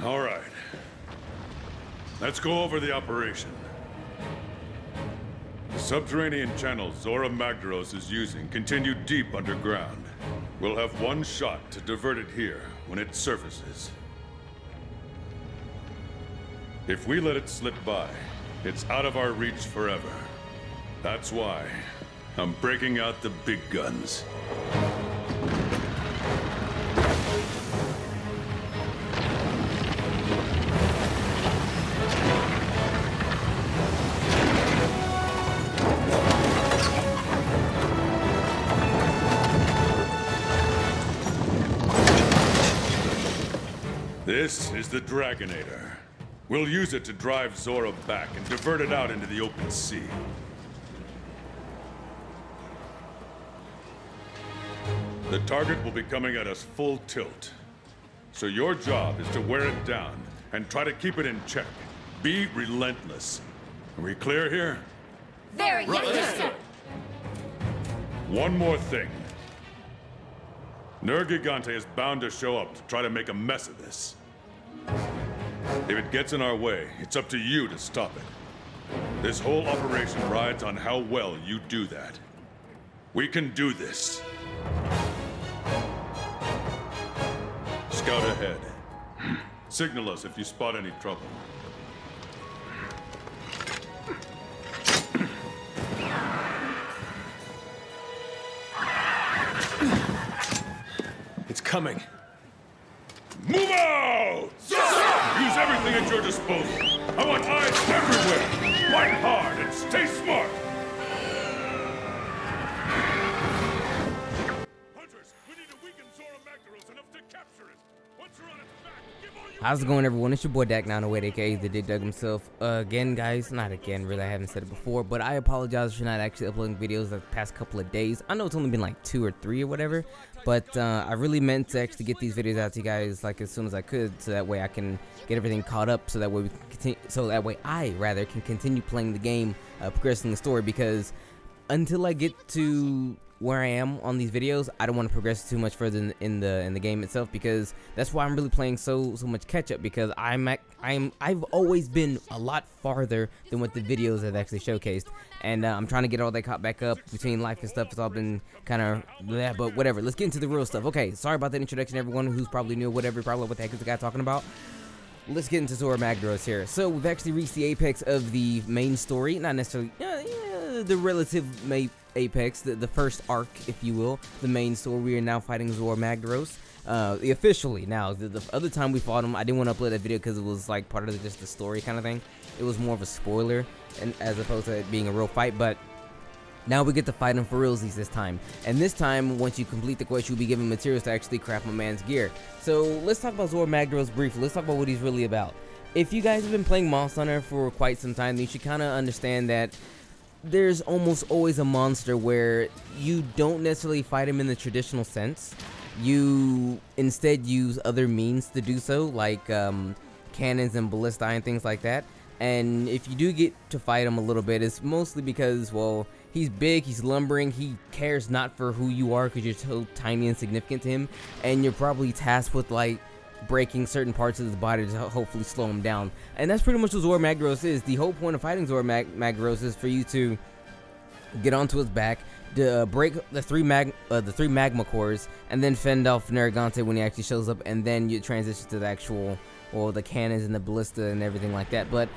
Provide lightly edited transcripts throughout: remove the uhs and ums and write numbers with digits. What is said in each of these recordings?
All right. Let's go over the operation. The subterranean channels Zorah Magdaros is using continue deep underground. We'll have one shot to divert it here when it surfaces. If we let it slip by, it's out of our reach forever. That's why I'm breaking out the big guns. This is the Dragonator. We'll use it to drive Zorah back and divert it out into the open sea. The target will be coming at us full tilt. So your job is to wear it down and try to keep it in check. Be relentless. Are we clear here? Very yes, sir. One more thing. Nergigante is bound to show up to try to make a mess of this. If it gets in our way, it's up to you to stop it. This whole operation rides on how well you do that. We can do this. Scout ahead. Signal us if you spot any trouble. It's coming. Move out! Use everything at your disposal. I want eyes everywhere. Fight hard and stay smart. Hunters, we need to weaken Zorah Magdaros enough to capture it. Once you're on its back, give all you... How's it going, everyone? It's your boy Dak908, aka the Dig Dug himself. Again, guys, not again, really, I haven't said it before, but I apologize for not actually uploading videos the past couple of days. I know it's only been like 2 or 3 or whatever, but I really meant to actually get these videos out to you guys like as soon as I could, so that way I can get everything caught up, so that way we can continue, so that way I rather can continue playing the game, progressing the story, because until I get to where I am on these videos, I don't want to progress too much further in the game itself, because that's why I'm really playing so much catch up, because I've always been a lot farther than what the videos have actually showcased, and I'm trying to get all that caught back up between life and stuff. It's all been kind of bleh, but whatever. Let's get into the real stuff. Okay, sorry about that introduction, everyone who's probably new or whatever, probably what the heck is the guy talking about. Let's get into Zorah Magdaros here. So we've actually reached the apex of the main story, not necessarily the relative apex, the first arc, if you will, the main story. We are now fighting Zorah Magdaros, officially. Now, the other time we fought him, I didn't want to upload that video because it was like part of just the story kind of thing. It was more of a spoiler, and as opposed to it being a real fight. But now we get to fight him for realsies this time. And this time, once you complete the quest, you'll be given materials to actually craft my man's gear. So let's talk about Zorah Magdaros briefly. Let's talk about what he's really about. If you guys have been playing Monster Hunter for quite some time, then you should kind of understand that there's almost always a monster where you don't necessarily fight him in the traditional sense. You instead use other means to do so, like cannons and ballista and things like that. And if you do get to fight him a little bit, it's mostly because, well, he's big, he's lumbering, he cares not for who you are because you're so tiny and insignificant to him, and you're probably tasked with like breaking certain parts of his body to hopefully slow him down. And that's pretty much what Zorah Magdaros is. The whole point of fighting Zorah Magdaros is for you to get onto his back, to break the three magma cores, and then fend off Nergigante when he actually shows up, and then you transition to the actual, well, the cannons and the ballista and everything like that. But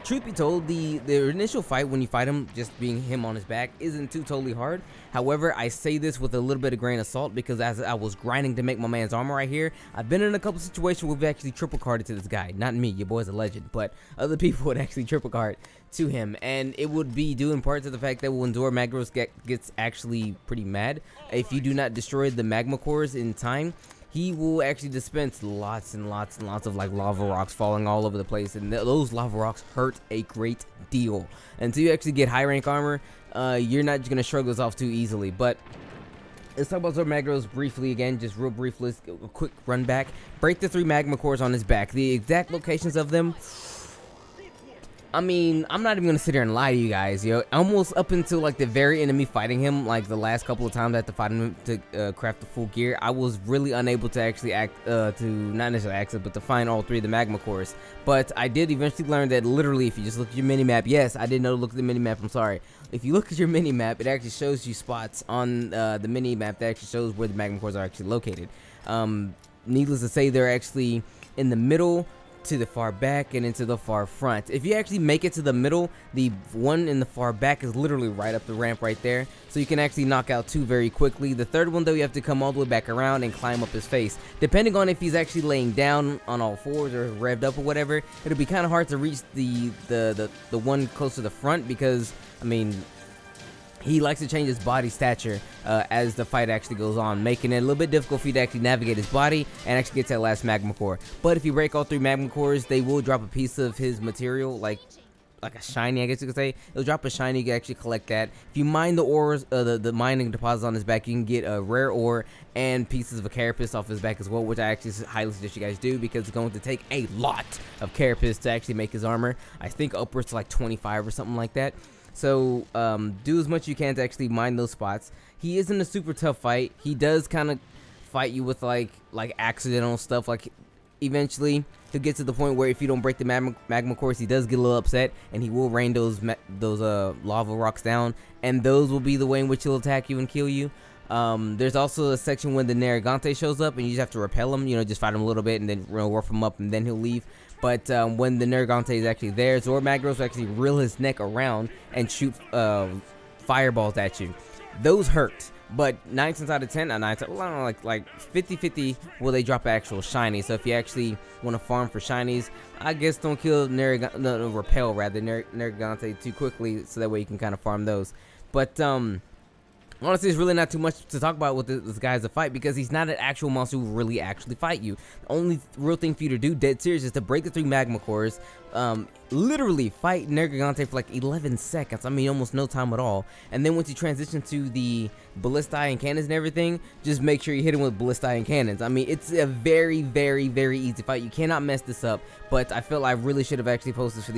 truth be told, the initial fight, when you fight him, just being him on his back, isn't too totally hard. However, I say this with a little bit of grain of salt, because as I was grinding to make my man's armor right here, I've been in a couple situations where we've actually triple carded to this guy. Not me, your boy's a legend, but other people would actually triple card to him, and it would be due in part to the fact that when Zorah Magdaros gets actually pretty mad, if you do not destroy the magma cores in time, he will actually dispense lots and lots and lots of like lava rocks falling all over the place, and those lava rocks hurt a great deal. Until you actually get high rank armor, you're not just gonna shrug those off too easily. But let's talk about Zorah Magdaros briefly again, just real briefly. Let's go a quick run back. Break the 3 magma cores on his back. The exact locations of them, I mean, I'm not even gonna sit here and lie to you guys, yo. Almost up until like the very end of me fighting him, like the last couple of times I had to fight him to craft the full gear, I was really unable to actually to not necessarily access, but to find all 3 of the magma cores. But I did eventually learn that literally, if you just look at your mini map, yes, I did know to look at the mini map. I'm sorry. If you look at your mini map, it actually shows you spots on the mini map that actually shows where the magma cores are actually located. Needless to say, they're actually in the middle, to the far back, and into the far front. If you actually make it to the middle, the one in the far back is literally right up the ramp right there, so you can actually knock out 2 very quickly. The third one though, you have to come all the way back around and climb up his face. Depending on if he's actually laying down on all 4s or revved up or whatever, it'll be kind of hard to reach the one close to the front, because I mean, he likes to change his body stature as the fight actually goes on, making it a little bit difficult for you to actually navigate his body and actually get to that last magma core. But if you break all 3 magma cores, they will drop a piece of his material, like a shiny, I guess you could say. It'll drop a shiny, you can actually collect that. If you mine the ores, the mining deposits on his back, you can get a rare ore and pieces of a carapace off his back as well, which I actually highly suggest you guys do, because it's going to take a lot of carapace to actually make his armor. I think upwards to like 25 or something like that. So do as much as you can to actually mine those spots. He isn't a super tough fight. He does kind of fight you with like accidental stuff. Like eventually he'll get to the point where if you don't break the magma cores, he does get a little upset, and he will rain those lava rocks down, and those will be the way in which he'll attack you and kill you. There's also a section when the Nergigante shows up, and you just have to repel him. You know, just fight him a little bit and then rough him up, and then he'll leave. But when the Nergigante is actually there, Zorah Magdaros will actually reel his neck around and shoot fireballs at you. Those hurt, but 9 times out of 10, well, I don't know, like 50-50 will they drop actual shiny. So if you actually want to farm for shinies, I guess don't kill repel rather Nergigante too quickly, so that way you can kind of farm those. But honestly, there's really not too much to talk about with this guy as a fight, because he's not an actual monster who will really actually fight you. The only real thing for you to do, dead serious, is to break the 3 magma cores, literally fight Nergigante for like 11 seconds. I mean, almost no time at all. And then once you transition to the ballistae and cannons and everything, just make sure you hit him with ballistae and cannons. I mean, it's a very, very, very easy fight. You cannot mess this up. But I feel I really should have actually posted for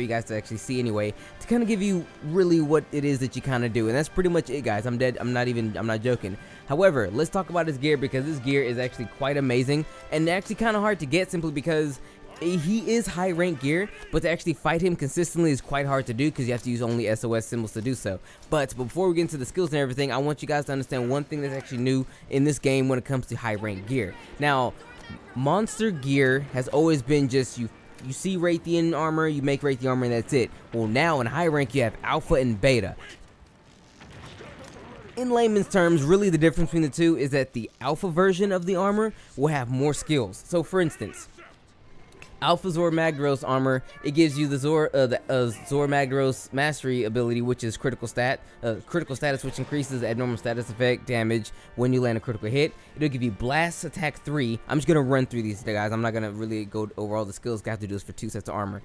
you guys to actually see anyway, to kind of give you really what it is that you kind of do. And that's pretty much it, guys. I'm not joking. However, let's talk about his gear, because this gear is actually quite amazing and actually kind of hard to get, simply because he is high rank gear, but to actually fight him consistently is quite hard to do, because you have to use only SOS symbols to do so. But before we get into the skills and everything, I want you guys to understand one thing that's actually new in this game when it comes to high rank gear. Now, monster gear has always been just you see Raytheon armor, you make Raytheon armor, and that's it. Well, now in high rank you have alpha and beta. In layman's terms, really the difference between the two is that the alpha version of the armor will have more skills. So for instance, Alpha Zorah Magdaros armor, it gives you the Zorah Magdaros mastery ability, which is critical status, which increases the abnormal status effect damage when you land a critical hit. It'll give you blast attack 3. I'm just gonna run through these guys. I'm not gonna really go over all the skills. Got to do this for 2 sets of armor.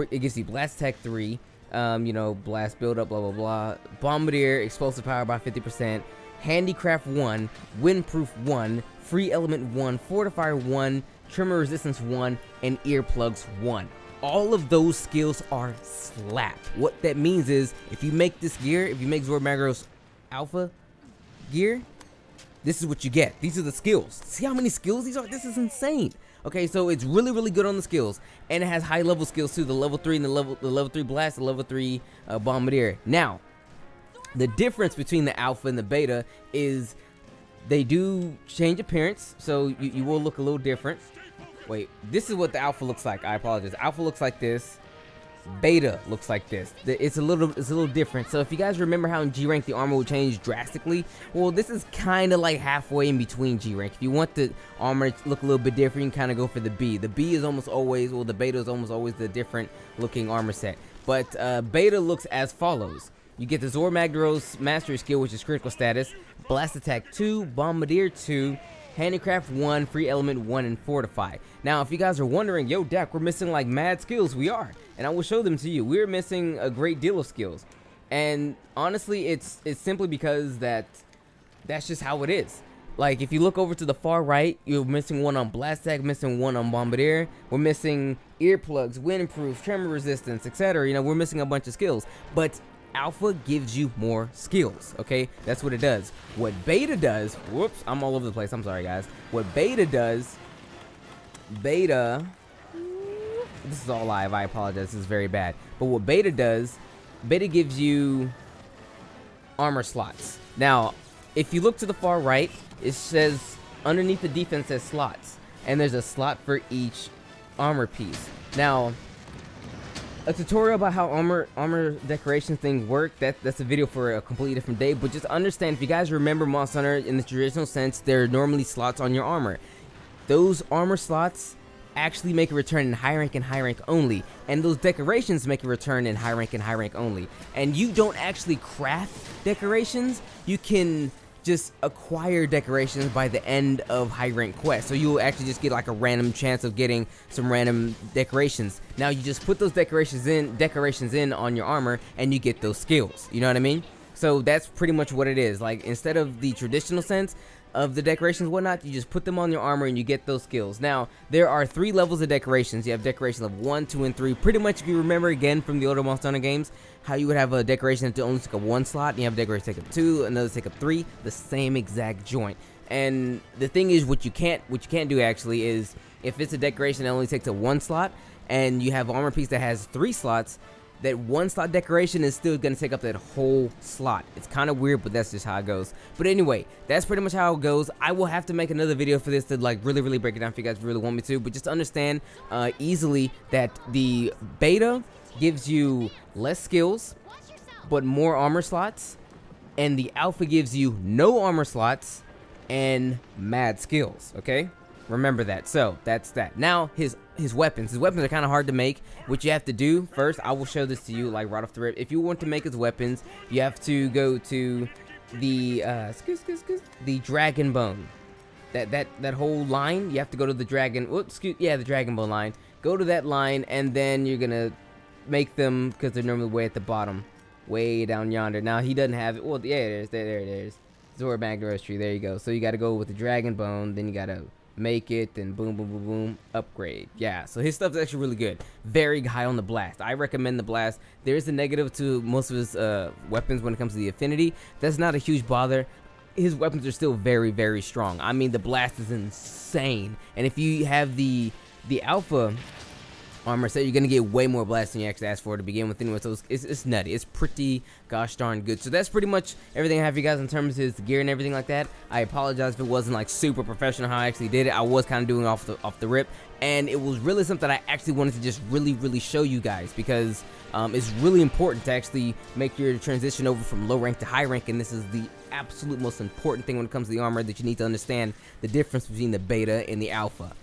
It gives you blast attack 3. You know, blast build up, blah blah blah. Bombardier, explosive power by 50%. Handicraft 1, windproof 1, free element 1, fortifier 1, tremor resistance 1, and earplugs 1. All of those skills are slap. What that means is, if you make this gear, if you make Zorah Magdaros alpha gear, this is what you get. These are the skills. See how many skills these are? This is insane. Okay, so it's really, really good on the skills, and it has high level skills too. The level 3 and the level 3 blast, the level 3 bombardier. Now, the difference between the alpha and the beta is they do change appearance, so you will look a little different. Wait, this is what the alpha looks like. I apologize. Alpha looks like this. Beta looks like this. It's a little different. So if you guys remember how in G rank the armor will change drastically, well, this is kind of like halfway in between G rank. If you want the armor to look a little bit different, you can kind of go for the B. The B is almost always, well, the beta is almost always the different looking armor set. But beta looks as follows. You get the Zorah Magdaros mastery skill, which is critical status, blast attack 2, bombardier 2, handicraft 1, free element 1, and fortify. Now, if you guys are wondering, yo, Dak, we're missing like mad skills. We are, and I will show them to you. We're missing a great deal of skills, and honestly, it's simply because that's just how it is. Like, if you look over to the far right, you're missing one on Blast Tag, missing one on Bombardier. We're missing earplugs, windproof, tremor resistance, etc. You know, we're missing a bunch of skills. But Alpha gives you more skills, okay? That's what it does. What Beta does, whoops, I'm all over the place. I'm sorry, guys. What Beta does, Beta, this is all live. I apologize. This is very bad. But what Beta does, Beta gives you armor slots. Now, if you look to the far right, it says underneath the defense says slots, and there's a slot for each armor piece. Now, a tutorial about how armor decoration things work, that's a video for a completely different day. But just understand, if you guys remember Monster Hunter in the traditional sense, there are normally slots on your armor. Those armor slots actually make a return in high rank and high rank only, and those decorations make a return in high rank and high rank only. And you don't actually craft decorations, you can just acquire decorations by the end of high rank quests. So you'll actually just get like a random chance of getting some random decorations. Now you just put those decorations in on your armor, and you get those skills. You know what I mean? So that's pretty much what it is. Like, instead of the traditional sense of the decorations and whatnot, you just put them on your armor and you get those skills. Now, there are 3 levels of decorations. You have decoration level 1, 2, and 3. Pretty much, if you remember again from the older Monster Hunter games, how you would have a decoration that only take up 1 slot, and you have a decoration take up 2, another take up 3, the same exact joint. And the thing is, what you can't do actually is, if it's a decoration that only takes up 1 slot, and you have an armor piece that has 3 slots, that 1 slot decoration is still going to take up that whole slot. It's kind of weird, but that's just how it goes. But anyway, that's pretty much how it goes. I will have to make another video for this to like really break it down if you guys really want me to. But just understand easily that the beta gives you less skills, but more armor slots. And the alpha gives you no armor slots and mad skills, okay? Remember that. So that's that. Now his weapons are kind of hard to make. What you have to do first, I will show this to you like right off the rip. If you want to make his weapons, you have to go to the dragon bone. That whole line, you have to go to the dragon. The dragon bone line. Go to that line, and then you're gonna make them, because they're normally way at the bottom, way down yonder. Now he doesn't have it. Well, yeah, there it is. Zorah Magdaros tree. There you go. So you got to go with the dragon bone. Then you got to make it, and boom, upgrade. Yeah, so his stuff is actually really good. Very high on the blast. I recommend the blast. There is a negative to most of his weapons when it comes to the affinity. That's not a huge bother. His weapons are still very strong. I mean, the blast is insane. And if you have the alpha armor set, you're gonna get way more blast than you actually asked for to begin with anyway. So it's nutty. It's pretty gosh darn good. So that's pretty much everything I have for you guys in terms of his gear and everything like that. I apologize if it wasn't like super professional how I actually did it. I was kind of doing off the rip, and it was really something I actually wanted to just really show you guys, because it's really important to actually make your transition over from low rank to high rank, and this is the absolute most important thing when it comes to the armor, that you need to understand the difference between the beta and the alpha.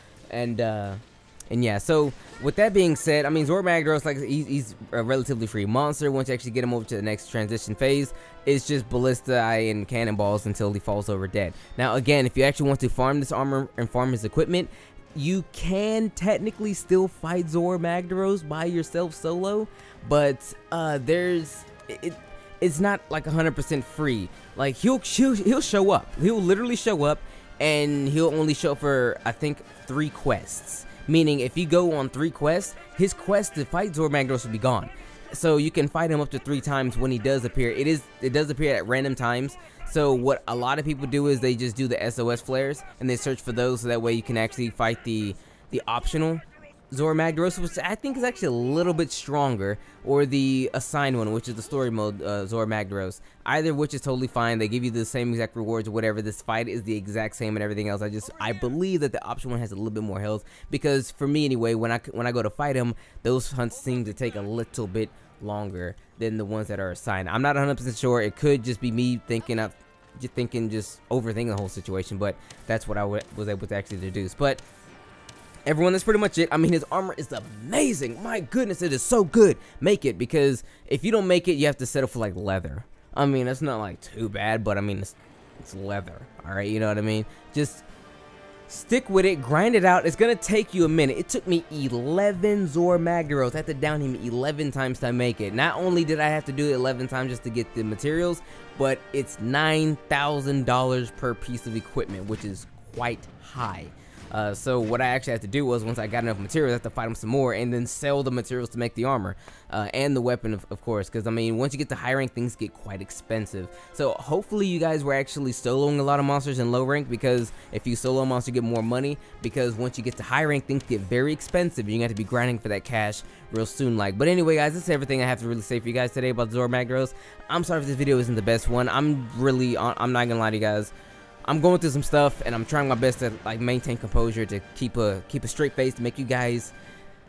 And yeah, so with that being said, I mean, Zorah Magdaros, like, he's a relatively free monster. Once you actually get him over to the next transition phase, it's just ballista and cannonballs until he falls over dead. Now, again, if you actually want to farm this armor and farm his equipment, you can technically still fight Zorah Magdaros by yourself solo, but it's not like 100% free. Like, he'll show up. He'll literally show up, and he'll only show up for, I think, 3 quests. Meaning, if you go on 3 quests, his quest to fight Zorah Magdaros will be gone. So you can fight him up to 3 times when he does appear. It does appear at random times. So what a lot of people do is they just do the SOS flares, and they search for those, so that way you can actually fight the optional Zorah Magdaros, which I think is actually a little bit stronger, or the assigned one, which is the story mode Zorah Magdaros. Either of which is totally fine. They give you the same exact rewards or whatever. This fight is the exact same and everything else. I believe that the option one has a little bit more health, because for me anyway, when I go to fight him, those hunts seem to take a little bit longer than the ones that are assigned. I'm not 100% sure. It could just be me thinking just overthinking the whole situation, but that's what I was able to actually deduce. But everyone, that's pretty much it. I mean, his armor is amazing. My goodness, it is so good. Make it, because if you don't make it, you have to settle for like leather. I mean, that's not like too bad, but I mean, it's leather. All right, you know what I mean? Just Stick with it, grind it out. It's gonna take you a minute. It took me 11 Zorah Magdaros. I had to down him 11 times to make it. Not only did I have to do it 11 times just to get the materials, but it's $9,000 per piece of equipment, which is quite high. So what I actually had to do was, once I got enough materials, I had to fight him some more and then sell the materials to make the armor and the weapon, of course, because I mean, once you get to high rank, things get quite expensive. So hopefully you guys were actually soloing a lot of monsters in low rank, because if you solo a monster, you get more money, because once you get to high rank, things get very expensive. You're gonna have to be grinding for that cash real soon. But anyway, guys, that's everything I have to really say for you guys today about Zorah Magdaros. I'm sorry if this video isn't the best one. I'm not gonna lie to you guys. I'm going through some stuff, and I'm trying my best to maintain composure, to keep a straight face, to make you guys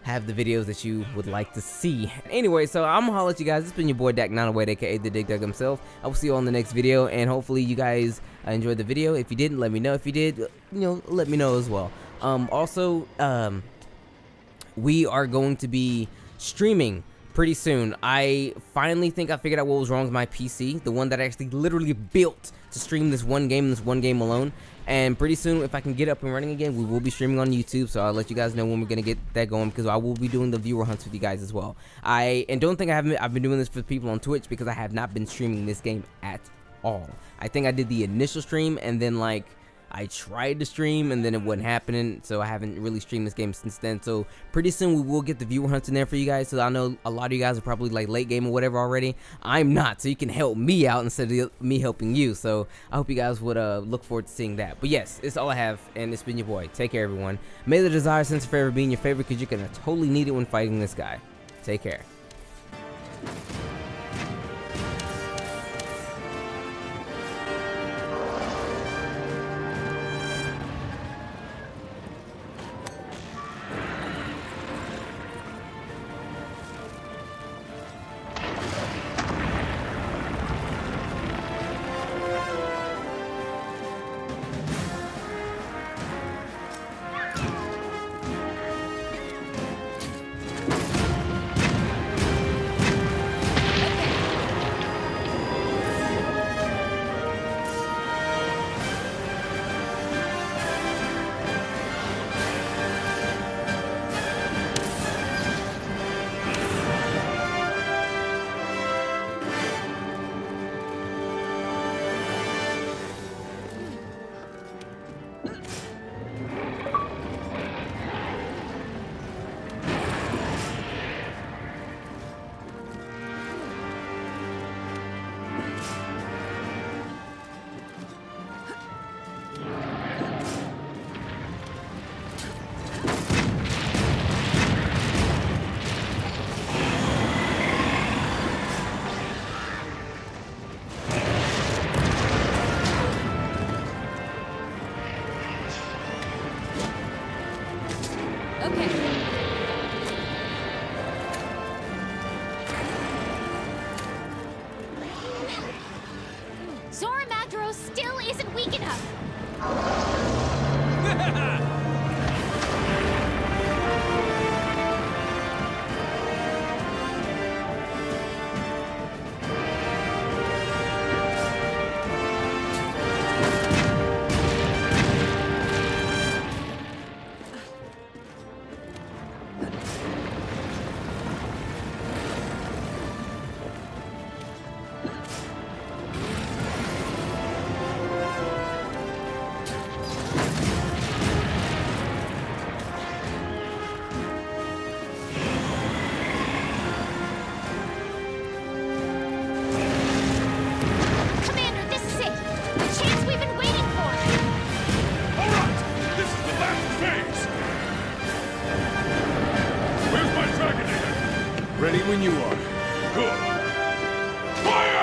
have the videos that you would like to see. Anyway, so I'm gonna holler at you guys. It's been your boy Dak908, aka the Dig Dug himself. I will see you all in the next video, and hopefully you guys enjoyed the video. If you didn't, let me know. If you did, let me know as well. Also, we are going to be streaming pretty soon. I finally think I figured out what was wrong with my PC, the one that I actually literally built to stream this one game alone. And pretty soon, if I can get up and running again, we will be streaming on YouTube. So I'll let you guys know when we're gonna get that going, because I will be doing the viewer hunts with you guys as well. Don't think I've been doing this for people on Twitch, because I have not been streaming this game at all. I think I did the initial stream, and then I tried to stream, and then it wasn't happening, so I haven't really streamed this game since then. So pretty soon we will get the viewer hunts in there for you guys. So I know a lot of you guys are probably late game or whatever already. I'm not, so you can help me out instead of me helping you. So I hope you guys would look forward to seeing that. But yes, it's all I have, and it's been your boy. Take care, everyone. May the desire sense of favor be in your favor, because you're gonna totally need it when fighting this guy. Take care. Zorah Magdaros still isn't weak enough. Ready when you are. Good. Fire!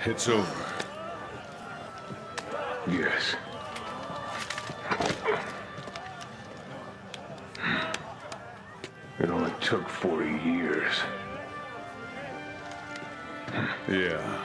It's over. Yes. It only took 40 years. Yeah.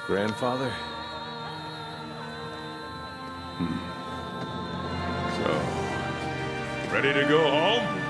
Grandfather? So, ready to go home?